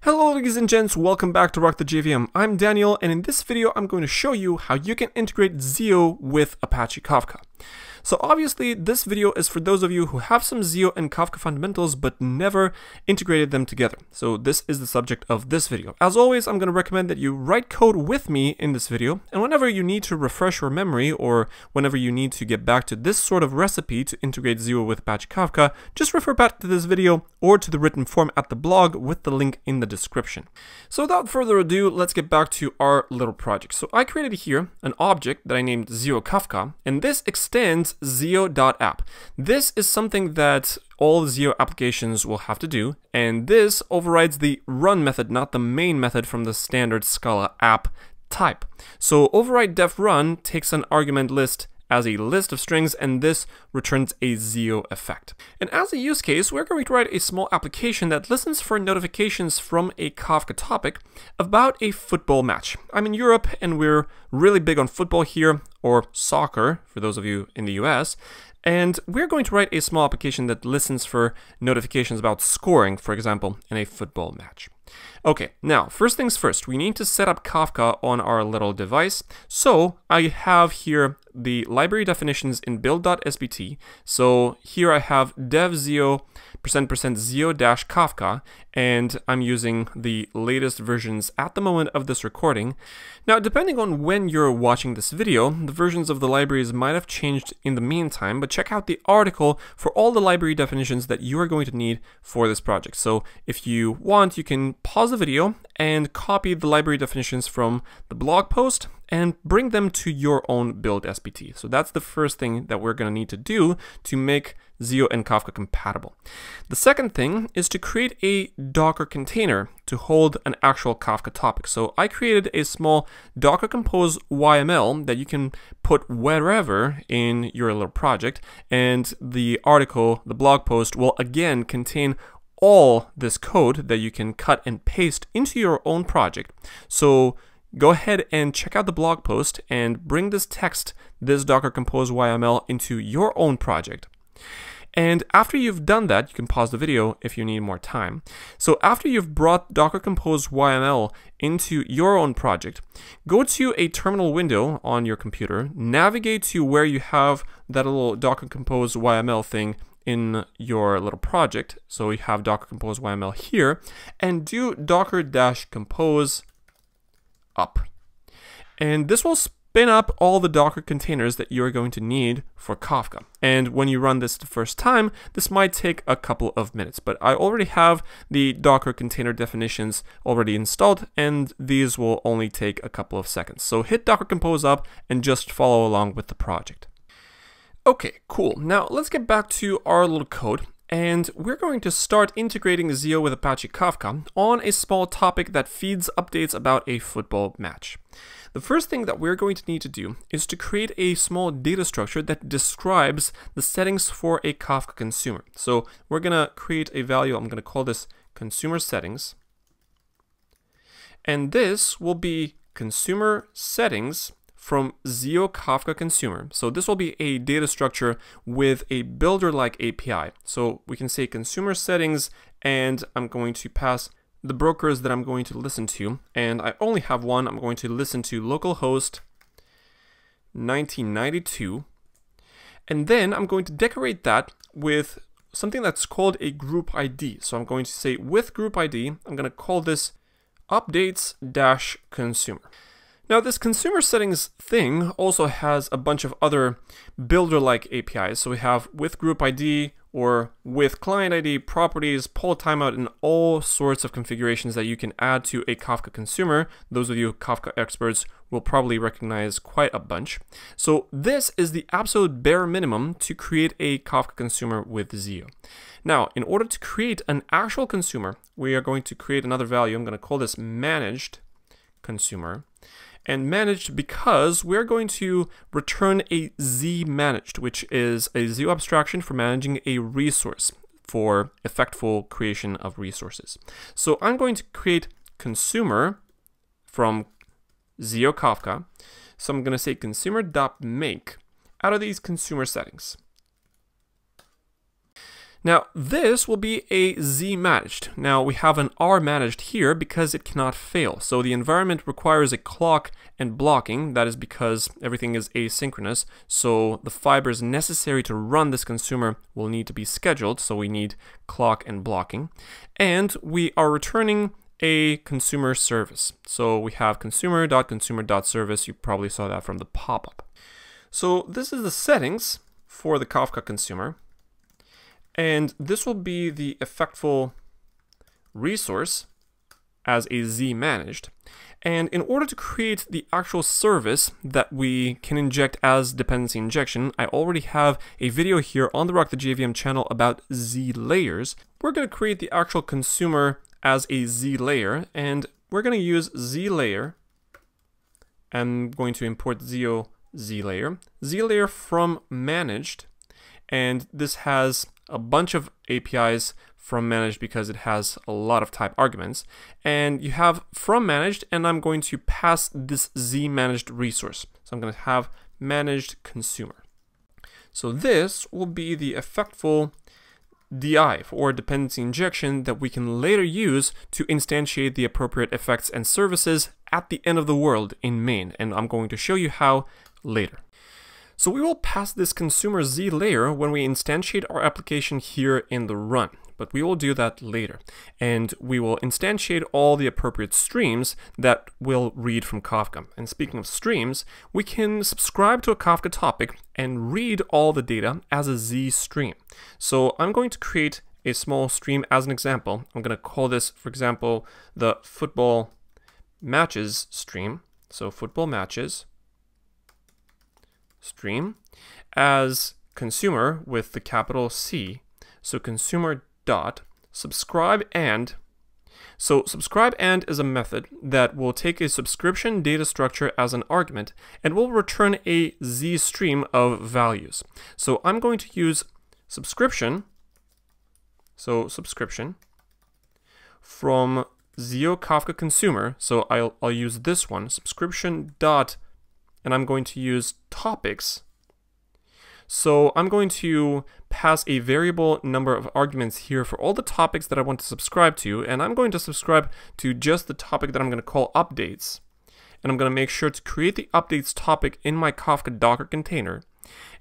Hello ladies and gents, welcome back to Rock the JVM. I'm Daniel, and in this video I'm going to show you how you can integrate ZIO with Apache Kafka. So obviously this video is for those of you who have some ZIO and Kafka fundamentals but never integrated them together. So this is the subject of this video. As always, I'm going to recommend that you write code with me in this video, and whenever you need to refresh your memory or whenever you need to get back to this sort of recipe to integrate ZIO with Apache Kafka, just refer back to this video or to the written form at the blog with the link in the description. So without further ado, let's get back to our little project. So I created here an object that I named ZIO Kafka, and this extends ZIO.app. This is something that all ZIO applications will have to do, and this overrides the run method, not the main method from the standard Scala app type. So override def run takes an argument list as a list of strings, and this returns a ZIO effect. And as a use case, we're going to write a small application that listens for notifications from a Kafka topic about a football match. I'm in Europe, and we're really big on football here, or soccer, for those of you in the US. And we're going to write a small application that listens for notifications about scoring, for example, in a football match. Okay, now, first things first, we need to set up Kafka on our little device. So I have here the library definitions in build.sbt. So here I have dev ZIO %%ZIO-Kafka, and I'm using the latest versions at the moment of this recording. Now, depending on when you're watching this video, the versions of the libraries might have changed in the meantime, but check out the article for all the library definitions that you are going to need for this project. So if you want, you can pause the video and copy the library definitions from the blog post and bring them to your own build SBT. So that's the first thing that we're going to need to do to make ZIO and Kafka compatible. The second thing is to create a Docker container to hold an actual Kafka topic. So I created a small Docker Compose YML that you can put wherever in your little project, and the article, the blog post, will again contain all this code that you can cut and paste into your own project. So go ahead and check out the blog post and bring this text, this Docker Compose YML, into your own project. And after you've done that, you can pause the video if you need more time. So after you've brought Docker Compose YML into your own project, go to a terminal window on your computer, navigate to where you have that little Docker Compose YML thing in your little project. So you have Docker Compose YML here, and do docker-compose up. And this will spin up all the Docker containers that you're going to need for Kafka. And when you run this the first time, this might take a couple of minutes, but I already have the Docker container definitions already installed, and these will only take a couple of seconds. So hit Docker Compose up and just follow along with the project. Okay, cool. Now let's get back to our little code. And we're going to start integrating ZIO with Apache Kafka on a small topic that feeds updates about a football match. The first thing that we're going to need to do is to create a small data structure that describes the settings for a Kafka consumer. So we're going to create a value, I'm going to call this consumer settings. And this will be consumer settings from ZIO Kafka Consumer. So this will be a data structure with a builder-like API. So we can say consumer settings, and I'm going to pass the brokers that I'm going to listen to. And I only have one. I'm going to listen to localhost 1992. And then I'm going to decorate that with something that's called a group ID. So I'm going to say with group ID, I'm going to call this updates-consumer. Now, this consumer settings thing also has a bunch of other builder-like APIs. So we have with group ID or with client ID, properties, poll timeout, and all sorts of configurations that you can add to a Kafka consumer. Those of you Kafka experts will probably recognize quite a bunch. So this is the absolute bare minimum to create a Kafka consumer with ZIO. Now, in order to create an actual consumer, we are going to create another value. I'm going to call this managed consumer. And managed because we're going to return a Z managed, which is a ZIO abstraction for managing a resource for effectful creation of resources. So I'm going to create consumer from ZIO Kafka. So I'm going to say consumer.make out of these consumer settings. Now, this will be a Z managed. Now, we have an R managed here because it cannot fail. So the environment requires a clock and blocking. That is because everything is asynchronous. So the fibers necessary to run this consumer will need to be scheduled. So we need clock and blocking. And we are returning a consumer service. So we have consumer.consumer.service. You probably saw that from the pop-up. So this is the settings for the Kafka consumer. And this will be the effectful resource as a Z managed. And in order to create the actual service that we can inject as dependency injection, I already have a video here on the Rock the JVM channel about Z layers. We're going to create the actual consumer as a Z layer, and we're going to use Z layer. I'm going to import ZIO Z layer from managed, and this has a bunch of APIs from managed because it has a lot of type arguments. And you have from managed, and I'm going to pass this Z managed resource. So I'm going to have managed consumer. So this will be the effectful DI, or dependency injection, that we can later use to instantiate the appropriate effects and services at the end of the world in main. And I'm going to show you how later. So we will pass this consumer Z layer when we instantiate our application here in the run, but we will do that later. And we will instantiate all the appropriate streams that will read from Kafka. And speaking of streams, we can subscribe to a Kafka topic and read all the data as a ZStream. So I'm going to create a small stream as an example. I'm going to call this, for example, the football matches stream. So football matches stream as consumer with the capital C. So consumer dot subscribe and. So subscribe and is a method that will take a subscription data structure as an argument and will return a Z stream of values. So I'm going to use subscription. So subscription from ZIO Kafka Consumer. So I'll use this one, subscription dot, and I'm going to use topics. So I'm going to pass a variable number of arguments here for all the topics that I want to subscribe to, and I'm going to subscribe to just the topic that I'm going to call updates. And I'm going to make sure to create the updates topic in my Kafka Docker container.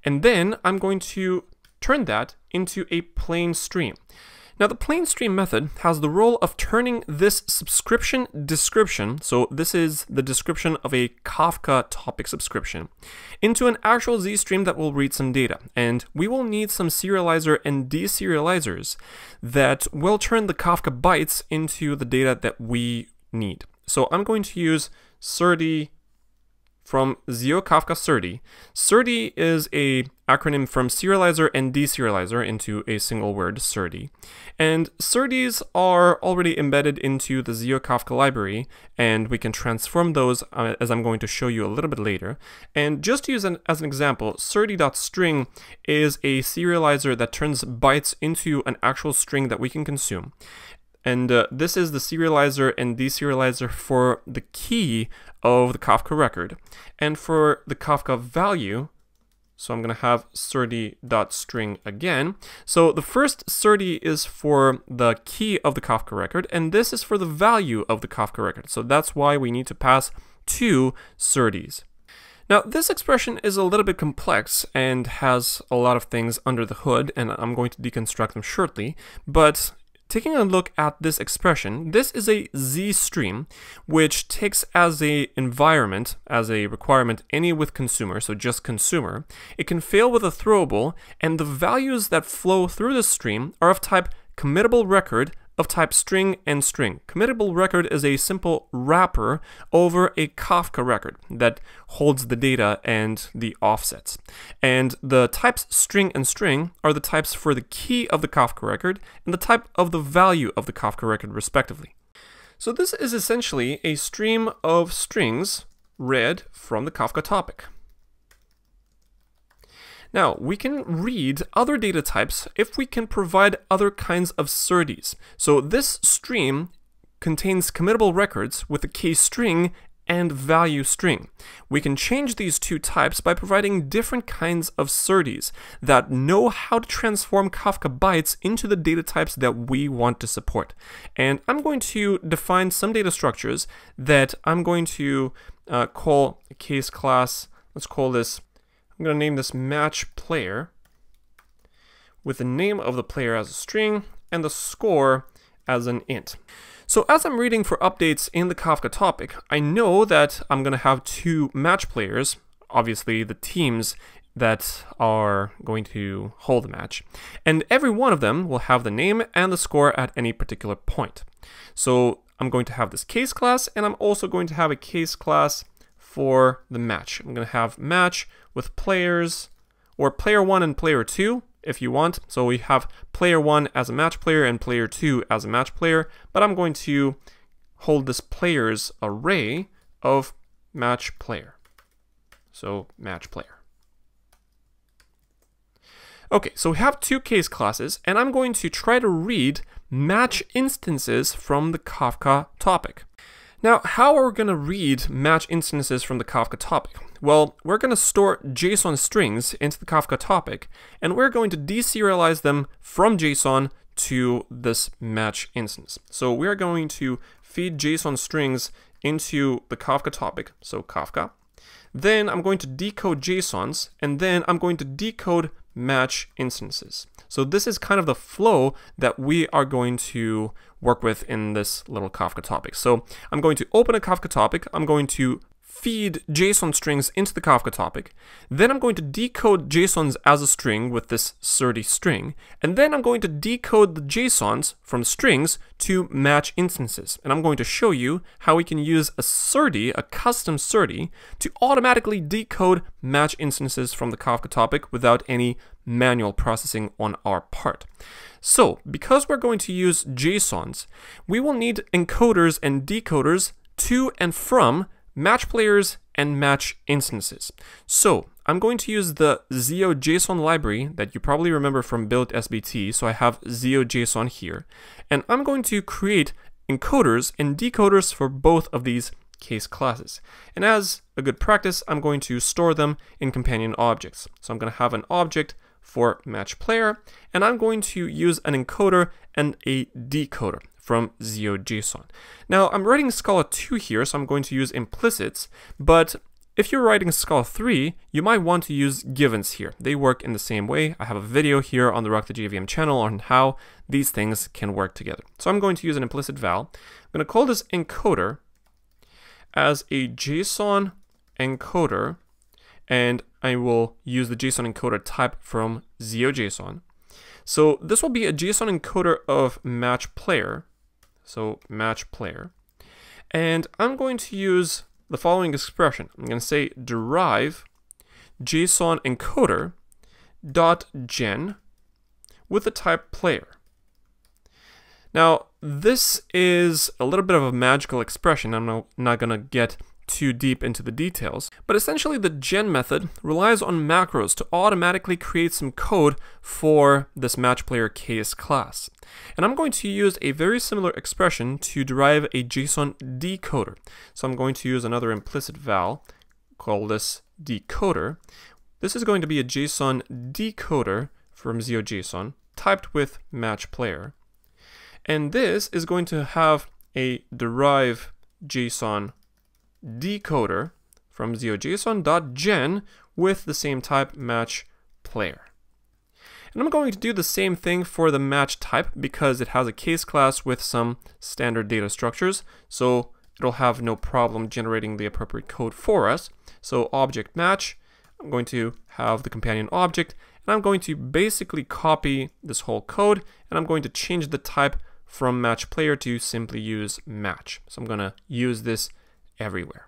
And then I'm going to turn that into a plain stream. Now, the plain stream method has the role of turning this subscription description, so this is the description of a Kafka topic subscription, into an actual Z stream that will read some data. And we will need some serializer and deserializers that will turn the Kafka bytes into the data that we need. So I'm going to use SERDI from ZIO Kafka SERDI. SERDI is a acronym from serializer and deserializer into a single word, SERDI. And SERDIs are already embedded into the ZIO Kafka library, and we can transform those as I'm going to show you a little bit later. And just to use as an example, SERDI.string is a serializer that turns bytes into an actual string that we can consume. And this is the serializer and deserializer for the key of the Kafka record. And for the Kafka value, so I'm going to have SERDI.string again. So the first SERDI is for the key of the Kafka record, and this is for the value of the Kafka record. So that's why we need to pass two SERDIs. Now, this expression is a little bit complex and has a lot of things under the hood, and I'm going to deconstruct them shortly, but taking a look at this expression, this is a Z stream, which takes as a environment, as a requirement, any with consumer, so just consumer. It can fail with a throwable, and the values that flow through the stream are of type committable record, of type string and string. Committable record is a simple wrapper over a Kafka record that holds the data and the offsets. And the types string and string are the types for the key of the Kafka record and the type of the value of the Kafka record, respectively. So this is essentially a stream of strings read from the Kafka topic. Now, we can read other data types if we can provide other kinds of SERDIs. So this stream contains committable records with a key string and value string. We can change these two types by providing different kinds of SERDES that know how to transform Kafka bytes into the data types that we want to support. And I'm going to define some data structures that I'm going to call a case class. Let's call this, I'm going to name this match player with the name of the player as a string and the score as an int. So as I'm reading for updates in the Kafka topic, I know that I'm going to have two match players, obviously the teams that are going to hold the match, and every one of them will have the name and the score at any particular point. So I'm going to have this case class, and I'm also going to have a case class for the match. I'm going to have match with players, or player 1 and player 2, if you want. So we have player 1 as a match player and player 2 as a match player, but I'm going to hold this players array of match player. So match player. Okay, so we have two case classes, and I'm going to try to read match instances from the Kafka topic. Now, how are we going to read match instances from the Kafka topic? Well, we're going to store JSON strings into the Kafka topic, and we're going to deserialize them from JSON to this match instance. So we're going to feed JSON strings into the Kafka topic, so Kafka. Then I'm going to decode JSONs, and then I'm going to decode match instances. So this is kind of the flow that we are going to work with in this little Kafka topic. So I'm going to open a Kafka topic, I'm going to feed JSON strings into the Kafka topic, then I'm going to decode JSONs as a string with this SERDE string, and then I'm going to decode the JSONs from strings to match instances. And I'm going to show you how we can use a SERDE, a custom SERDE, to automatically decode match instances from the Kafka topic without any manual processing on our part. So, because we're going to use JSONs, we will need encoders and decoders to and from match players and match instances. So I'm going to use the ZIO JSON library that you probably remember from build.sbt. So I have ZIO JSON here, and I'm going to create encoders and decoders for both of these case classes. And as a good practice, I'm going to store them in companion objects. So I'm going to have an object for match player, and I'm going to use an encoder and a decoder from ZIO JSON. Now I'm writing Scala 2 here, so I'm going to use implicits, but if you're writing Scala 3, you might want to use givens here. They work in the same way. I have a video here on the Rock the JVM channel on how these things can work together. So I'm going to use an implicit val. I'm going to call this encoder as a JSON encoder, and I will use the JSON encoder type from ZIO JSON. So this will be a JSON encoder of match player. So match player. And I'm going to use the following expression. I'm going to say derive JSON encoder dot gen with the type player. Now, this is a little bit of a magical expression. I'm not going to get too deep into the details, but essentially the gen method relies on macros to automatically create some code for this match player case class. And I'm going to use a very similar expression to derive a JSON decoder. So I'm going to use another implicit val, call this decoder. This is going to be a JSON decoder from ZIO JSON typed with match player. And this is going to have a derive JSON decoder from ZIO JSON.gen with the same type match player. And I'm going to do the same thing for the match type because it has a case class with some standard data structures, so it'll have no problem generating the appropriate code for us. So object match, I'm going to have the companion object, and I'm going to basically copy this whole code, and I'm going to change the type from match player to simply use match. So I'm going to use this everywhere.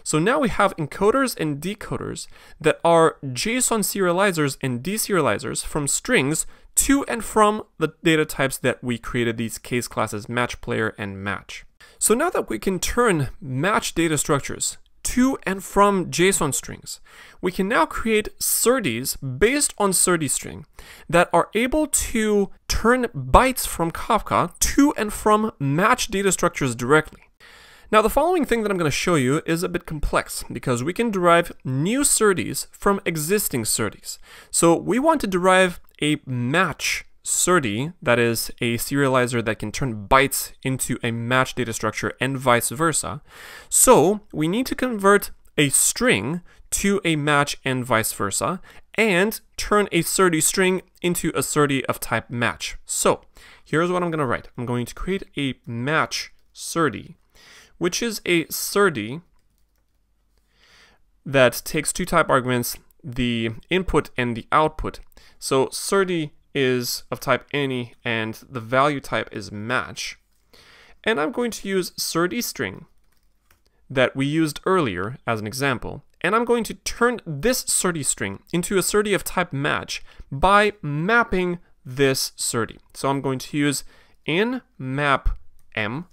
So now we have encoders and decoders that are JSON serializers and deserializers from strings to and from the data types that we created these case classes match player and match. So now that we can turn match data structures to and from JSON strings, we can now create SERDES based on SERDE string that are able to turn bytes from Kafka to and from match data structures directly. Now, the following thing that I'm going to show you is a bit complex because we can derive new SERDES from existing SERDES. So we want to derive a match SERDE, that is a serializer that can turn bytes into a match data structure and vice versa. So we need to convert a string to a match and vice versa, and turn a SERDE string into a SERDE of type match. So here's what I'm going to write. I'm going to create a match SERDE, which is a SERDE that takes two type arguments, the input and the output. So SERDE is of type any and the value type is match. And I'm going to use SERDE string that we used earlier as an example. And I'm going to turn this SERDE string into a SERDE of type match by mapping this SERDE. So I'm going to use inMapM.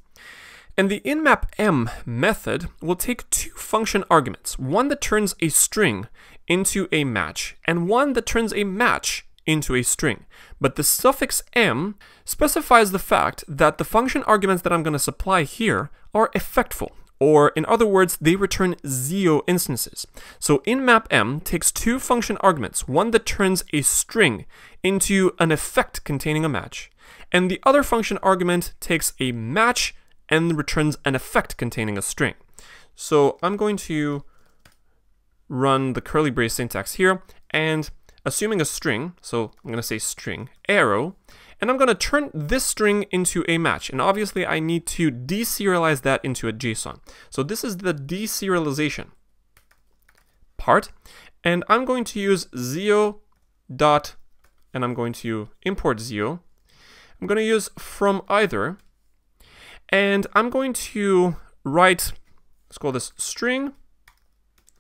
And the inMapM method will take two function arguments, one that turns a string into a match and one that turns a match into a string. But the suffix m specifies the fact that the function arguments that I'm going to supply here are effectful, or in other words, they return ZIO instances. So inMapM takes two function arguments, one that turns a string into an effect containing a match, and the other function argument takes a match and returns an effect containing a string. So I'm going to run the curly brace syntax here, and assuming a string, so I'm going to say string arrow, and I'm going to turn this string into a match. And obviously I need to deserialize that into a JSON. So this is the deserialization part. And I'm going to use ZIO dot, and I'm going to import ZIO. I'm going to use from either, and I'm going to write, let's call this string,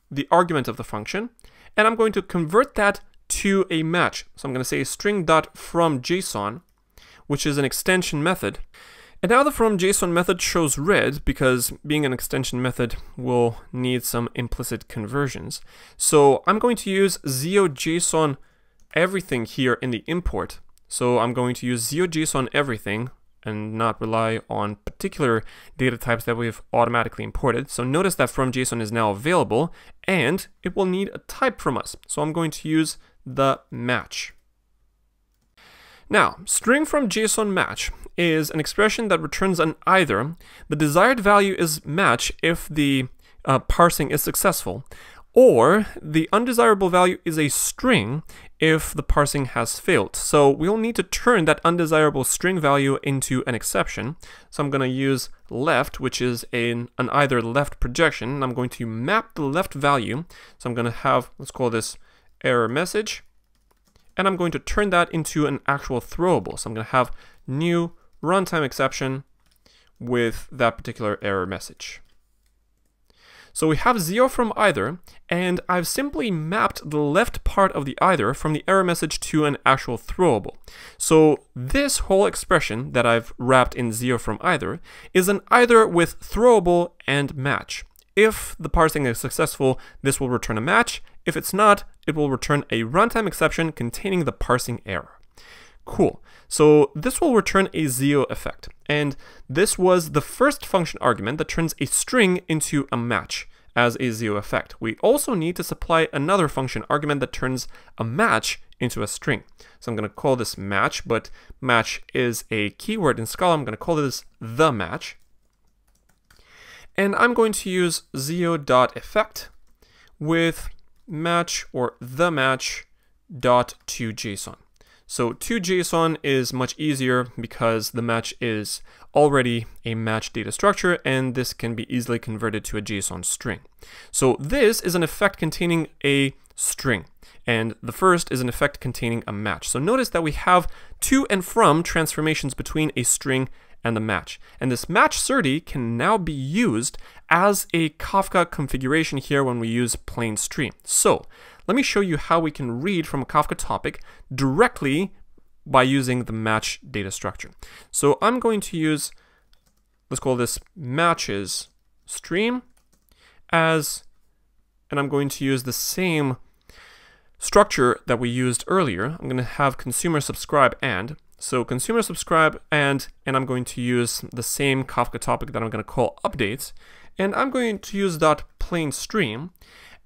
the argument of the function, and I'm going to convert that to a match. So I'm going to say string.fromJSON, which is an extension method. And now the fromJSON method shows red because being an extension method will need some implicit conversions. So I'm going to use ZIO JSON everything here in the import. So I'm going to use ZIO JSON everything and not rely on particular data types that we've automatically imported. So notice that fromJSON is now available and it will need a type from us. So I'm going to use the match. Now, string from JSON match is an expression that returns an either. The desired value is match if the parsing is successful, or the undesirable value is a string if the parsing has failed. So we'll need to turn that undesirable string value into an exception. So I'm going to use left, which is an either left projection, and I'm going to map the left value. So I'm going to have, let's call this error message, and I'm going to turn that into an actual throwable. So I'm going to have new runtime exception with that particular error message. So we have ZIO from either, and I've simply mapped the left part of the either from the error message to an actual throwable. So this whole expression that I've wrapped in ZIO from either is an either with throwable and match. If the parsing is successful, this will return a match. If it's not, it will return a runtime exception containing the parsing error. Cool. So this will return a ZIO effect. And this was the first function argument that turns a string into a match as a ZIO effect. We also need to supply another function argument that turns a match into a string. So I'm going to call this match, but match is a keyword in Scala. I'm going to call this the match. And I'm going to use ZIO.effect with match or the match dot to JSON. So to JSON is much easier because the match is already a match data structure, and this can be easily converted to a JSON string. So this is an effect containing a string, and the first is an effect containing a match. So notice that we have to and from transformations between a string and the match. And this match SERDE can now be used as a Kafka configuration here when we use plain stream. So let me show you how we can read from a Kafka topic directly by using the match data structure. So I'm going to use, let's call this matches stream as, and I'm going to use the same structure that we used earlier. I'm going to have consumer subscribe and. So consumer subscribe, and I'm going to use the same Kafka topic that I'm going to call updates, and I'm going to use .plain stream,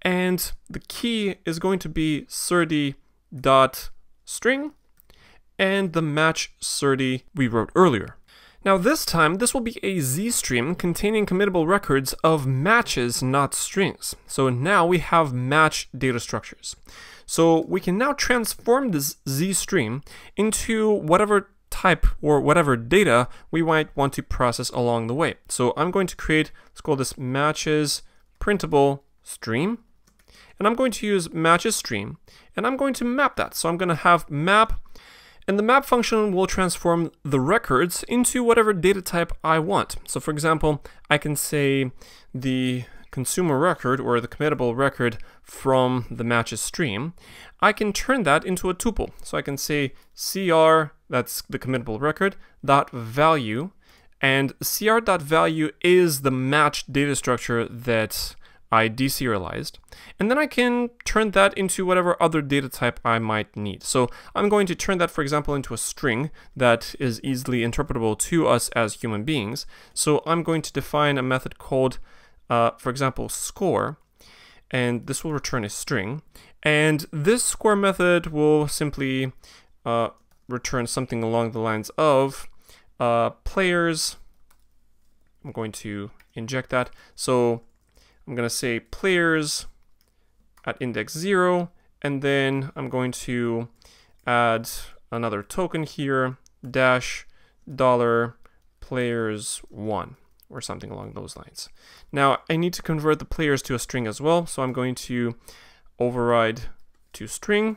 and the key is going to be serde.string and the match serde we wrote earlier. Now this time, this will be a ZStream containing committable records of matches, not strings. So now we have match data structures. So we can now transform this ZStream into whatever type or whatever data we might want to process along the way. So I'm going to create, let's call this matches printable stream. And I'm going to use matches stream, and I'm going to map that. So I'm going to have map, and the map function will transform the records into whatever data type I want. So for example, I can say the consumer record or the committable record from the matches stream, I can turn that into a tuple. So I can say cr, that's the committable record, dot value, and cr.value is the match data structure that I deserialized, and then I can turn that into whatever other data type I might need. So I'm going to turn that, for example, into a string that is easily interpretable to us as human beings. So I'm going to define a method called, for example, score, and this will return a string. And this score method will simply return something along the lines of players. I'm going to inject that. So I'm going to say players at index 0, and then I'm going to add another token here, dash $players1, or something along those lines. Now I need to convert the players to a string as well, so I'm going to override to string,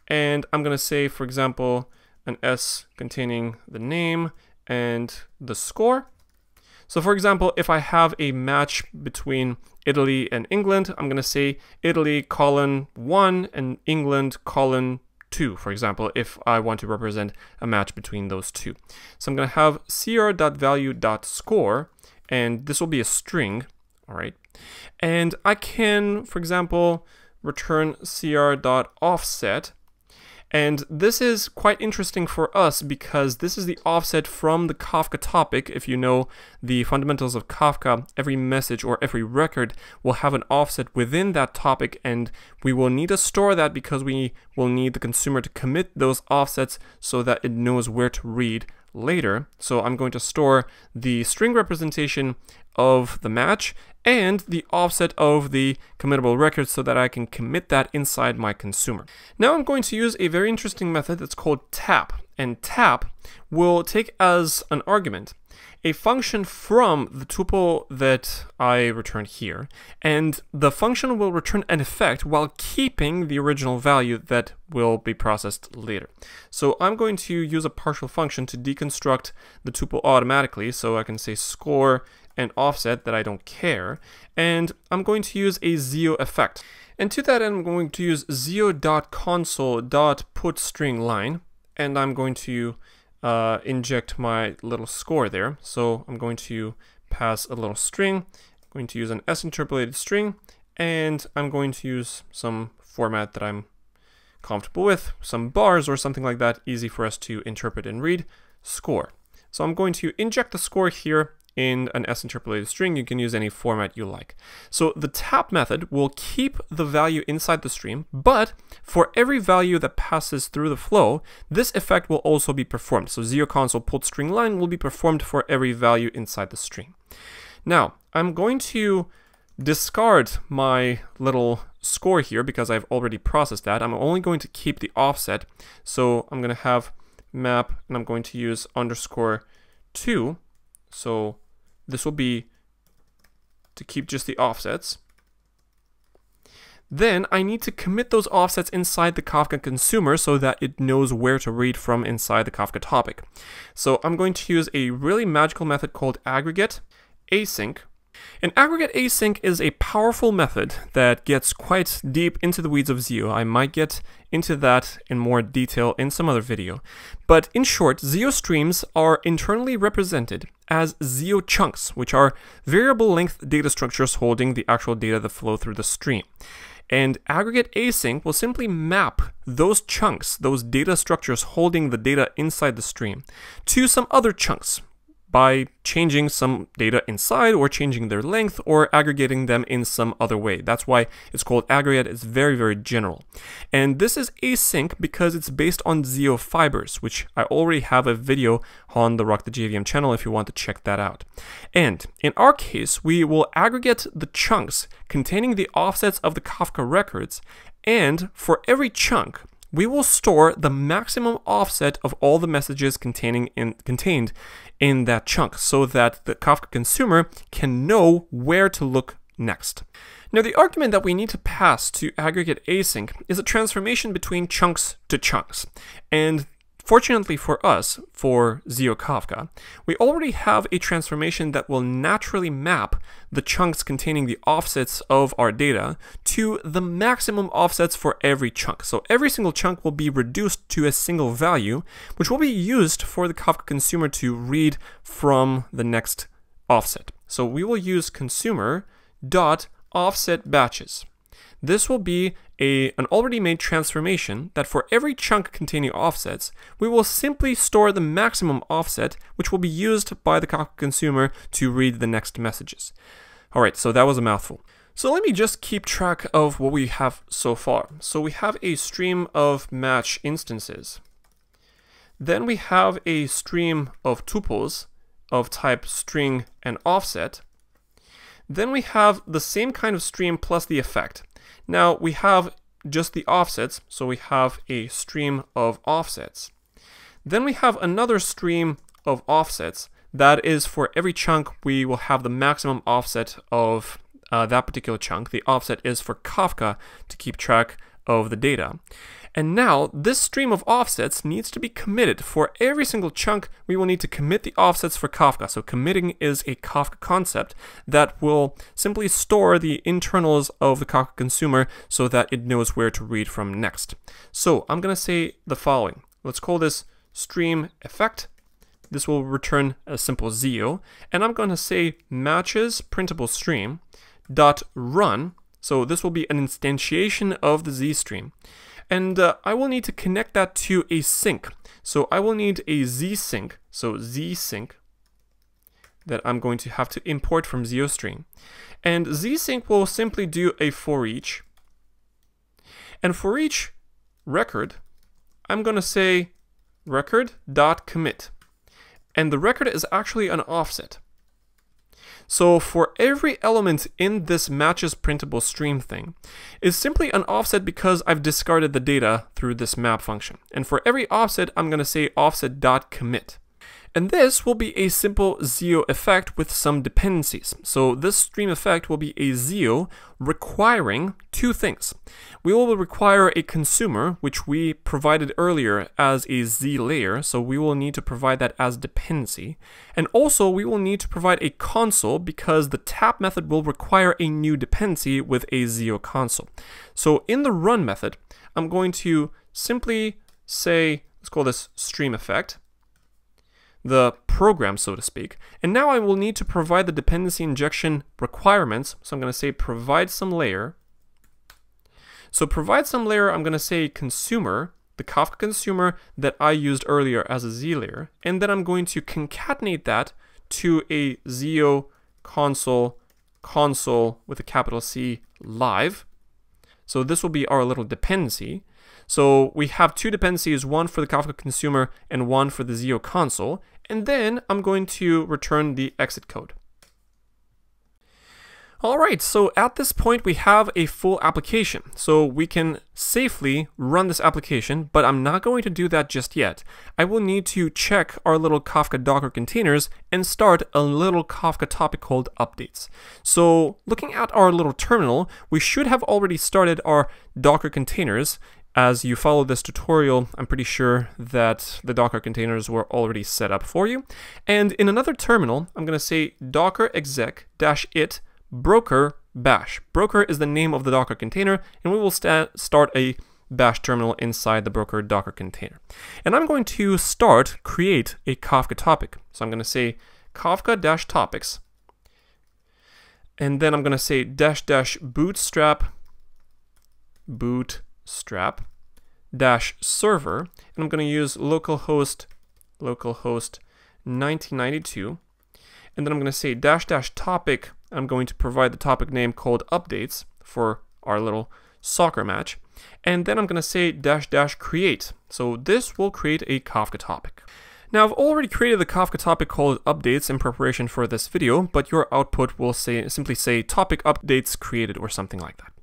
and I'm going to say, for example, an S containing the name and the score. So for example, if I have a match between Italy and England, I'm going to say Italy : 1 and England : 2, for example, if I want to represent a match between those two. So I'm going to have cr.value.score, and this will be a string, all right? And I can, for example, return cr.offset. And this is quite interesting for us because this is the offset from the Kafka topic. If you know the fundamentals of Kafka, every message or every record will have an offset within that topic, and we will need to store that because we will need the consumer to commit those offsets so that it knows where to read later. So I'm going to store the string representation of the match and the offset of the committable record so that I can commit that inside my consumer. Now I'm going to use a very interesting method that's called tap, and tap will take as an argument a function from the tuple that I return here, and the function will return an effect while keeping the original value that will be processed later. So I'm going to use a partial function to deconstruct the tuple automatically, so I can say score and offset that I don't care, and I'm going to use a ZIO effect. And to that end, I'm going to use ZIO.console.putStringLine, and I'm going to inject my little score there. So I'm going to pass a little string, I'm going to use an S-interpolated string, and I'm going to use some format that I'm comfortable with, some bars or something like that, easy for us to interpret and read, score. So I'm going to inject the score here in an S-interpolated string. You can use any format you like. So the tap method will keep the value inside the stream, but for every value that passes through the flow, this effect will also be performed. So ZIO console put string line will be performed for every value inside the stream. Now, I'm going to discard my little score here because I've already processed that. I'm only going to keep the offset. So I'm going to have map, and I'm going to use _2. So this will be to keep just the offsets. Then I need to commit those offsets inside the Kafka consumer so that it knows where to read from inside the Kafka topic. So I'm going to use a really magical method called Aggregate Async. And Aggregate Async is a powerful method that gets quite deep into the weeds of ZIO. I might get into that in more detail in some other video. But in short, ZIO streams are internally represented as ZIO chunks, which are variable length data structures holding the actual data that flow through the stream. And aggregate async will simply map those chunks, those data structures holding the data inside the stream, to some other chunks by changing some data inside or changing their length or aggregating them in some other way. That's why it's called aggregate. It's very, very general. And this is async because it's based on ZIO fibers, which I already have a video on the Rock the JVM channel if you want to check that out. And in our case, we will aggregate the chunks containing the offsets of the Kafka records, and for every chunk, we will store the maximum offset of all the messages contained in that chunk so that the Kafka consumer can know where to look next. Now, the argument that we need to pass to aggregate async is a transformation between chunks to chunks. And fortunately for us, for ZIO Kafka, we already have a transformation that will naturally map the chunks containing the offsets of our data to the maximum offsets for every chunk. So every single chunk will be reduced to a single value, which will be used for the Kafka consumer to read from the next offset. So we will use consumer.offset batches. This will be an already made transformation that for every chunk containing offsets, we will simply store the maximum offset, which will be used by the Kafka consumer to read the next messages. All right, so that was a mouthful. So let me just keep track of what we have so far. So we have a stream of match instances. Then we have a stream of tuples of type string and offset. Then we have the same kind of stream plus the effect. Now we have just the offsets, so we have a stream of offsets. Then we have another stream of offsets that is for every chunk we will have the maximum offset of that particular chunk. The offset is for Kafka to keep track of the data. And now this stream of offsets needs to be committed. For every single chunk, we will need to commit the offsets for Kafka. So committing is a Kafka concept that will simply store the internals of the Kafka consumer so that it knows where to read from next. So I'm going to say the following. Let's call this stream effect. This will return a simple ZIO. And I'm going to say matches printable stream dot run. So this will be an instantiation of the ZStream. And I will need to connect that to a sync. So I will need a ZSync, so ZSync, that I'm going to have to import from ZioStream. And ZSync will simply do a for each. And for each record, I'm going to say record.commit. And the record is actually an offset. So for every element in this matches printable stream thing is simply an offset because I've discarded the data through this map function. And for every offset, I'm going to say offset.commit. And this will be a simple ZIO effect with some dependencies. So this stream effect will be a ZIO requiring two things. We will require a consumer, which we provided earlier as a Z layer, so we will need to provide that as dependency. And also we will need to provide a console because the tap method will require a new dependency with a ZIO console. So in the run method, I'm going to simply say, let's call this stream effect, the program, so to speak. And now I will need to provide the dependency injection requirements. So I'm going to say provide some layer. So provide some layer, I'm going to say consumer, the Kafka consumer that I used earlier as a Z layer. And then I'm going to concatenate that to a ZIO console with a capital C live. So this will be our little dependency. So we have two dependencies, one for the Kafka consumer and one for the ZIO console. And then I'm going to return the exit code. All right, so at this point we have a full application. So we can safely run this application, but I'm not going to do that just yet. I will need to check our little Kafka Docker containers and start a little Kafka topic called updates. So looking at our little terminal, we should have already started our Docker containers. As you follow this tutorial, I'm pretty sure that the Docker containers were already set up for you. And in another terminal, I'm going to say docker exec-it broker bash. Broker is the name of the Docker container, and we will start a bash terminal inside the broker Docker container. And I'm going to create a Kafka topic. So I'm going to say Kafka-topics. And then I'm going to say -- bootstrap bootstrap dash server, and I'm going to use localhost 1992, and then I'm going to say dash dash topic. I'm going to provide the topic name called updates for our little soccer match, and then I'm going to say dash dash create. So this will create a Kafka topic. Now I've already created the Kafka topic called updates in preparation for this video, but your output will simply say topic updates created or something like that.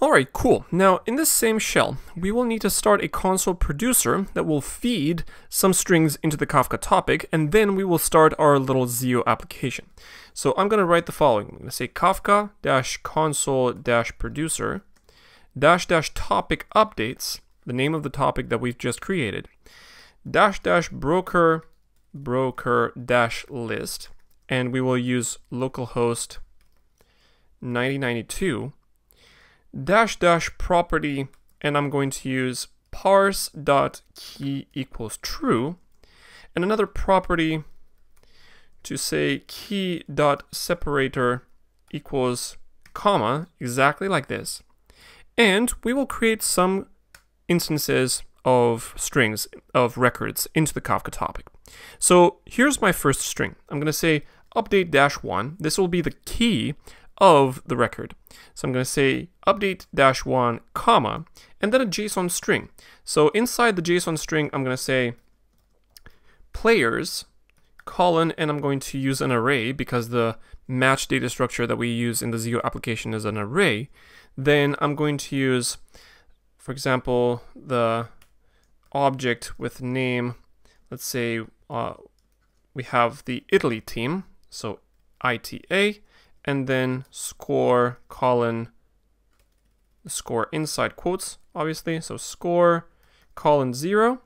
Alright, cool. Now in this same shell, we will need to start a console producer that will feed some strings into the Kafka topic, and then we will start our little ZIO application. So I'm going to write the following. I'm going to say Kafka-console-producer --topic updates, the name of the topic that we've just created, --broker -list, and we will use localhost 9092 --property, and I'm going to use parse.key equals true, and another property to say key.separator equals comma, exactly like this. And we will create some instances of strings, of records into the Kafka topic. So here's my first string. I'm going to say update -1. This will be the key of the record. So I'm going to say update -1, comma, and then a JSON string. So inside the JSON string, I'm going to say players, colon, and I'm going to use an array because the match data structure that we use in the ZIO application is an array. Then I'm going to use, for example, the object with name. Let's say we have the Italy team, so ITA, and then score, colon, score inside quotes, obviously, so score, colon 0.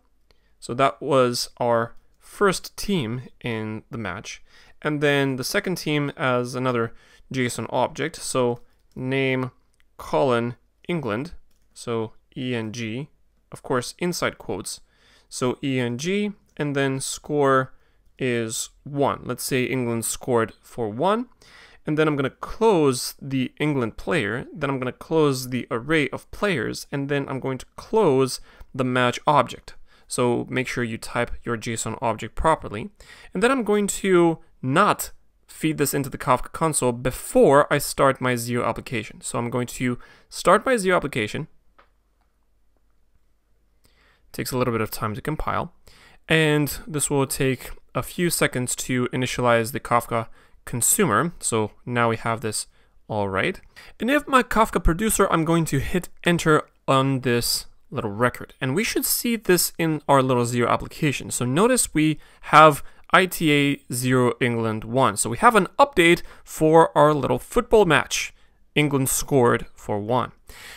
So that was our first team in the match. And then the second team as another JSON object, so name, colon, England, so ENG, of course, inside quotes, so ENG, and then score is 1. Let's say England scored for 1. And then I'm going to close the England player, then I'm going to close the array of players, and then I'm going to close the match object. So make sure you type your JSON object properly. And then I'm going to not feed this into the Kafka console before I start my ZIO application. So I'm going to start my ZIO application. It takes a little bit of time to compile. And this will take a few seconds to initialize the Kafka Consumer. So now we have this all right. And if my Kafka Producer, I'm going to hit enter on this little record. And we should see this in our little ZIO application. So notice we have ITA 0 England 1. So we have an update for our little football match. England scored for 1.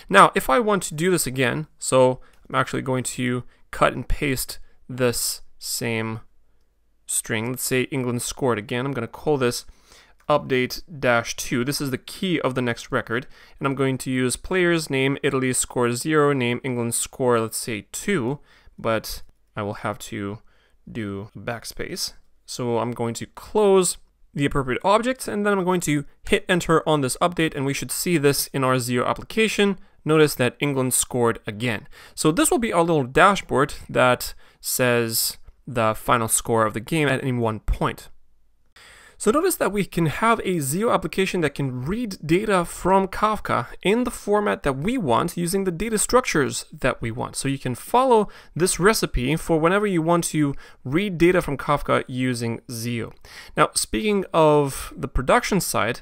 Now, if I want to do this again, so I'm actually going to cut and paste this same string. Let's say England scored again. I'm going to call this update -2. This is the key of the next record. And I'm going to use players name Italy score 0, name England score, let's say 2, but I will have to do backspace. So I'm going to close the appropriate object, and then I'm going to hit enter on this update, and we should see this in our ZIO application. Notice that England scored again. So this will be our little dashboard that says the final score of the game at any one point. So notice that we can have a ZIO application that can read data from Kafka in the format that we want using the data structures that we want. So you can follow this recipe for whenever you want to read data from Kafka using ZIO. Now, speaking of the production side,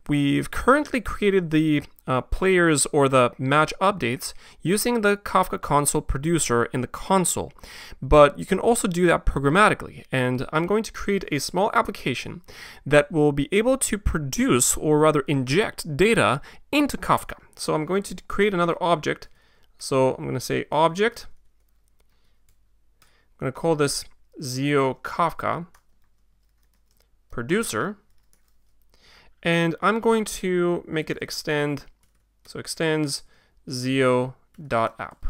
we've currently created the players or the match updates using the Kafka console producer in the console. But you can also do that programmatically. And I'm going to create a small application that will be able to produce, or rather inject, data into Kafka. So I'm going to create another object. So I'm going to say object. I'm going to call this ZIO Kafka Producer. And I'm going to make it extend, so extends ZIO.app.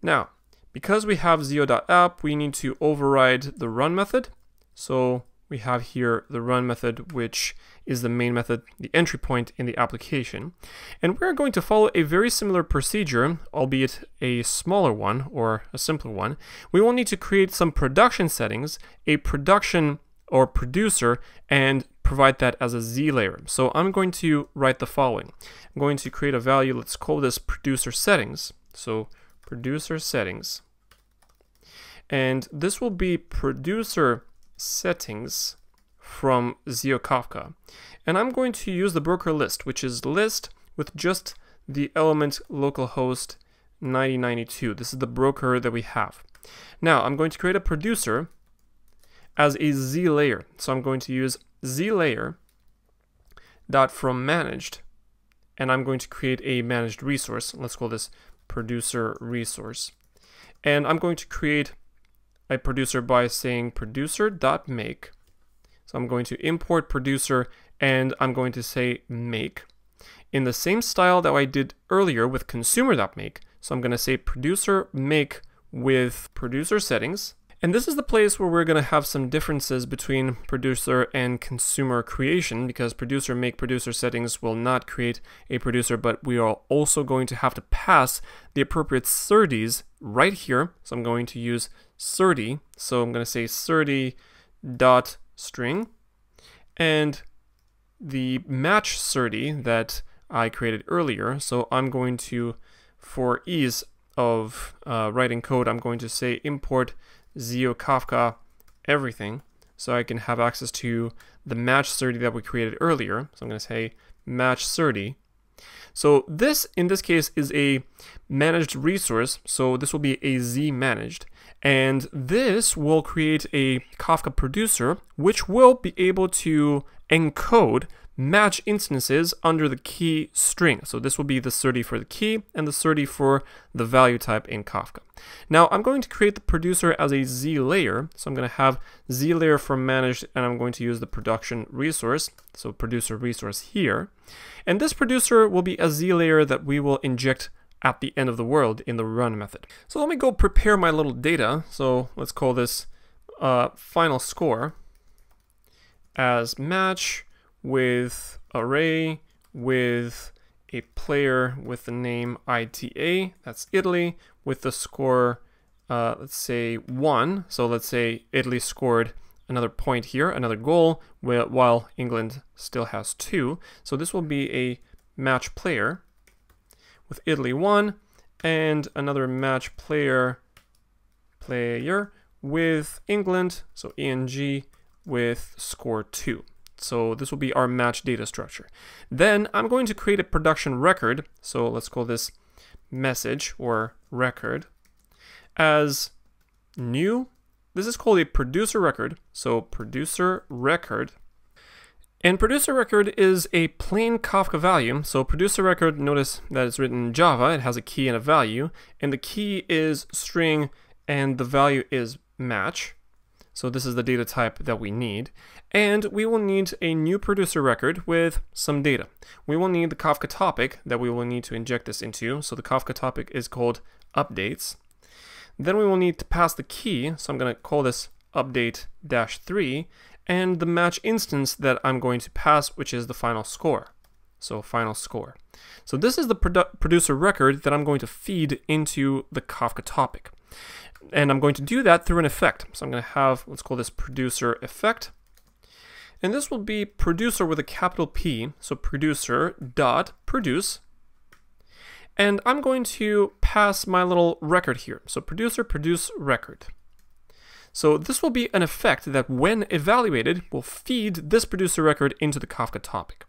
Now, because we have ZIO.app, we need to override the run method. So we have here the run method, which is the main method, the entry point in the application. And we're going to follow a very similar procedure, albeit a smaller one or a simpler one. We will need to create some production settings, a production or producer, and provide that as a Z layer. So I'm going to write the following. I'm going to create a value, let's call this producer settings. So producer settings. And this will be producer settings from ZIO Kafka. And I'm going to use the broker list, which is list with just the element localhost 9092. This is the broker that we have. Now I'm going to create a producer as a Z layer. So I'm going to use Z layer dot from managed, and I'm going to create a managed resource. Let's call this producer resource. And I'm going to create a producer by saying producer.make. So I'm going to import producer and I'm going to say make in the same style that I did earlier with consumer.make. So I'm going to say producer make with producer settings. And this is the place where we're going to have some differences between producer and consumer creation, because producer make producer settings will not create a producer, but we are also going to have to pass the appropriate SERDs right here. So I'm going to use SERD. So I'm going to say SERD.string, and the match SERD that I created earlier. So I'm going to, for ease of writing code, I'm going to say import ZIO Kafka everything, so I can have access to the match SERD that we created earlier. So I'm going to say match SERD. So this, in this case, is a managed resource. So this will be a Z managed. And this will create a Kafka producer, which will be able to encode match instances under the key string. So this will be the SERD for the key and the SERD for the value type in Kafka. Now I'm going to create the producer as a Z layer. So I'm going to have Z layer from managed, and I'm going to use the production resource. So producer resource here. And this producer will be a Z layer that we will inject at the end of the world in the run method. So let me go prepare my little data. So let's call this final score as match with array with a player with the name ITA, that's Italy, with the score, let's say 1. So let's say Italy scored another point here, another goal, while England still has 2. So this will be a match player with Italy 1 and another match player with England, so ENG, with score 2. So this will be our match data structure. Then I'm going to create a production record. So let's call this message or record as new. This is called a producer record. So producer record. And producer record is a plain Kafka value. So producer record, notice that it's written in Java. It has a key and a value. And the key is string and the value is match. So this is the data type that we need. And we will need a new producer record with some data. We will need the Kafka topic that we will need to inject this into. So the Kafka topic is called updates. Then we will need to pass the key. So I'm going to call this update-3 and the match instance that I'm going to pass, which is the final score. So final score. So this is the producer record that I'm going to feed into the Kafka topic. And I'm going to do that through an effect. So I'm going to have, let's call this producer effect. And this will be producer with a capital P. So producer dot produce. And I'm going to pass my little record here. So producer produce record. So this will be an effect that when evaluated will feed this producer record into the Kafka topic.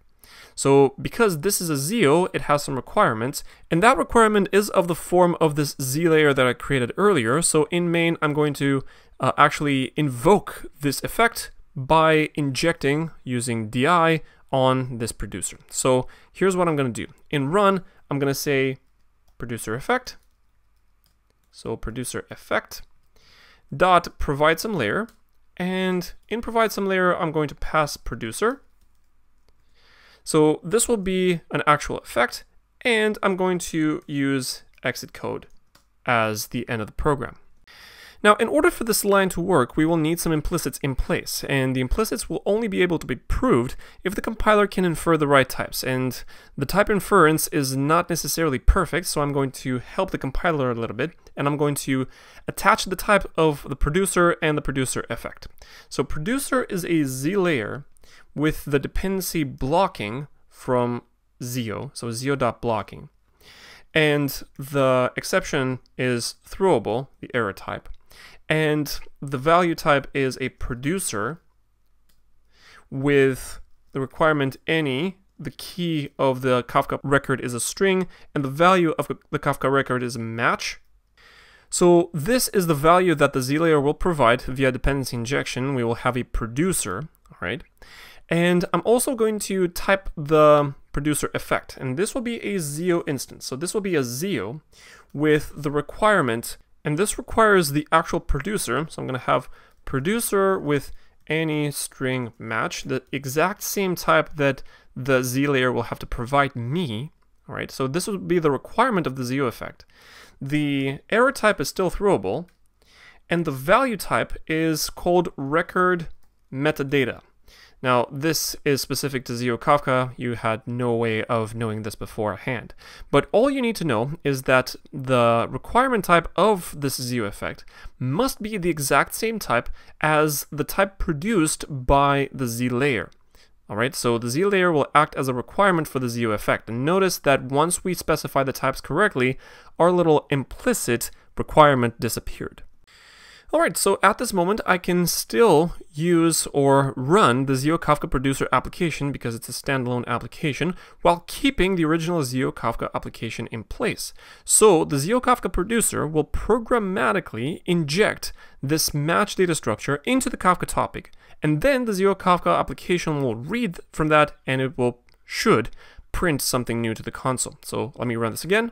So because this is a ZIO, it has some requirements, and that requirement is of the form of this Z layer that I created earlier. So in main, I'm going to actually invoke this effect by injecting using DI on this producer. So here's what I'm going to do. In run, I'm going to say producer effect. So producer effect dot provide some layer, and in provide some layer, I'm going to pass producer. So this will be an actual effect, and I'm going to use exit code as the end of the program. Now, in order for this line to work, we will need some implicits in place, and the implicits will only be able to be proved if the compiler can infer the right types, and the type inference is not necessarily perfect, so I'm going to help the compiler a little bit, and I'm going to attach the type of the producer and the producer effect. So producer is a Z layer with the dependency blocking from ZIO, so ZIO.blocking. And the exception is throwable, the error type. And the value type is a producer with the requirement any. The key of the Kafka record is a string, and the value of the Kafka record is a match. So this is the value that the Z layer will provide via dependency injection. We will have a producer, right? And I'm also going to type the producer effect, and this will be a ZIO instance. So this will be a ZIO with the requirement, and this requires the actual producer. So I'm going to have producer with any string match, the exact same type that the Z layer will have to provide me. All right, so this will be the requirement of the ZIO effect. The error type is still throwable, and the value type is called record metadata. Now, this is specific to ZIO Kafka. You had no way of knowing this beforehand. But all you need to know is that the requirement type of this ZIO effect must be the exact same type as the type produced by the Z layer. All right, so the Z layer will act as a requirement for the ZIO effect. And notice that once we specify the types correctly, our little implicit requirement disappeared. Alright, so at this moment I can still use or run the ZIO Kafka Producer application because it's a standalone application while keeping the original ZIO Kafka application in place. So the ZIO Kafka Producer will programmatically inject this match data structure into the Kafka topic, and then the ZIO Kafka application will read from that and it should print something new to the console. So let me run this again.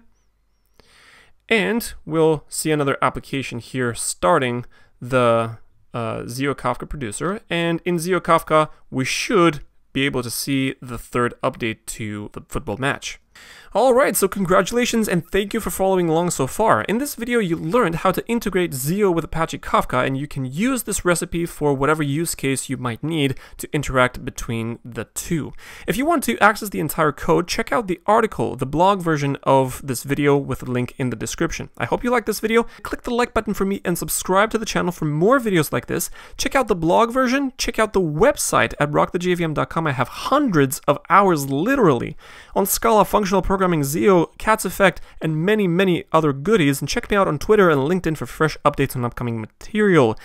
And we'll see another application here starting the ZIO Kafka Producer. And in ZIO Kafka, we should be able to see the third update to the football match. Alright, so congratulations and thank you for following along so far. In this video, you learned how to integrate ZIO with Apache Kafka, and you can use this recipe for whatever use case you might need to interact between the two. If you want to access the entire code, check out the article, the blog version of this video with a link in the description. I hope you liked this video. Click the like button for me and subscribe to the channel for more videos like this. Check out the blog version. Check out the website at rockthejvm.com. I have hundreds of hours, literally, on Scala, functional programming, ZIO, Cat's Effect, and many other goodies. And check me out on Twitter and LinkedIn for fresh updates on upcoming material.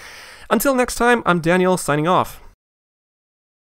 Until next time, I'm Daniel, signing off.